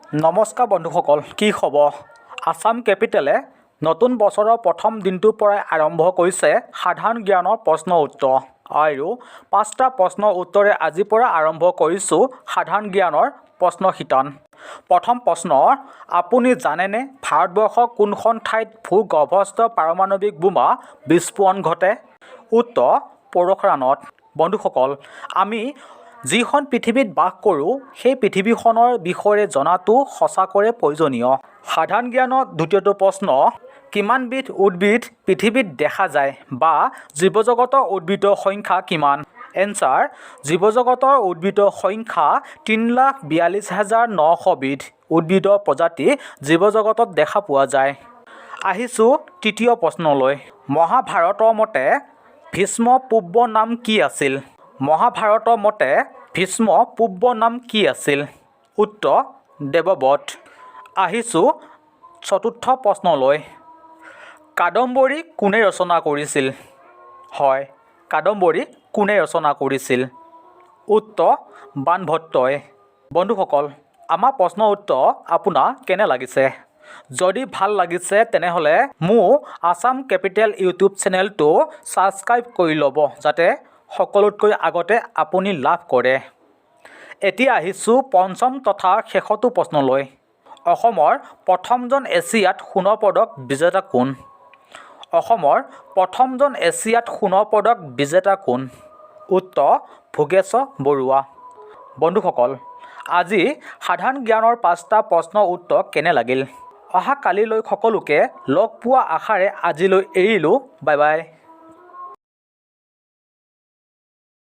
নমস্কাৰ বন্ধুসকল, কি খবৰ? আছাম কেপিটেলে নতুন বছৰৰ প্ৰথম দিনটোৰ পৰাই আৰম্ভ কৰিছে সাধাৰণ জ্ঞানৰ প্ৰশ্ন উত্তৰ আৰু 5টা প্ৰশ্নৰ উত্তৰে আজিৰ পৰা আৰম্ভ কৰিছোঁ সাধাৰণ জ্ঞানৰ প্ৰশ্ন শিতান। প্ৰথম প্ৰশ্ন, আপুনি জানেনে ভাৰতবৰ্ষৰ কোনখন ঠাইত ভূগৰ্ভস্থ পাৰমাণৱিক বোমা বিস্ফোৰণ ঘটে? উত্তৰ, পোখৰাণত। বন্ধুসকল, আমি যিখন পৃথিৱীত বাস কৰোঁ সেই পৃথিৱীখনৰ বিষয়ে জনাটো সঁচাকৈয়ে প্ৰয়োজনীয়। সাধাৰণ জ্ঞানত দ্বিতীয়টো প্ৰশ্ন, কিমানবিধ উদ্ভিদ পৃথিৱীত দেখা যায় বা জীৱজগতৰ উদ্ভিদৰ সংখ্যা কিমান? এনচাৰ, জীৱজগতৰ উদ্ভিদৰ সংখ্যা 3,42,900 বিধ উদ্ভিদৰ প্ৰজাতি জীৱজগতত দেখা পোৱা যায়। আহিছোঁ তৃতীয় প্ৰশ্নলৈ। মহাভাৰতৰ মতে ভীষ্ম পূৰ্ব নাম কি আছিল? মহাভাৰতৰ মতে ভীষ্ম পূৰ্ব নাম কি আছিল? উত্তৰ, দেৱব্ৰত। আহিছোঁ চতুৰ্থ প্ৰশ্নলৈ। কাদম্বৰী কোনে ৰচনা কৰিছিল? হয়, কাদম্বৰী কোনে ৰচনা কৰিছিল? উত্তৰ, বাণভট্টই। বন্ধুসকল, আমাৰ প্ৰশ্নৰ উত্তৰ আপোনাৰ কেনে লাগিছে? যদি ভাল লাগিছে তেনেহ'লে মোৰ আছাম কেপিটেল ইউটিউব চেনেলটো ছাবস্ক্ৰাইব কৰি ল'ব, যাতে সকলোতকৈ আগতে আপুনি লাভ কৰে। এতিয়া আহিছোঁ পঞ্চম তথা শেষটো প্ৰশ্নলৈ। অসমৰ প্ৰথমজন এছিয়াত সোণৰ পদক বিজেতা কোন? অসমৰ প্ৰথমজন এছিয়াত সোণৰ পদক বিজেতা কোন? উত্তৰ, ভোগেশ্বৰ বৰুৱা। বন্ধুসকল, আজি সাধাৰণ জ্ঞানৰ 5টা প্ৰশ্নৰ উত্তৰ কেনে লাগিল? অহা কালিলৈ সকলোকে লগ পোৱা আশাৰে আজিলৈ এৰিলোঁ। Bye bye.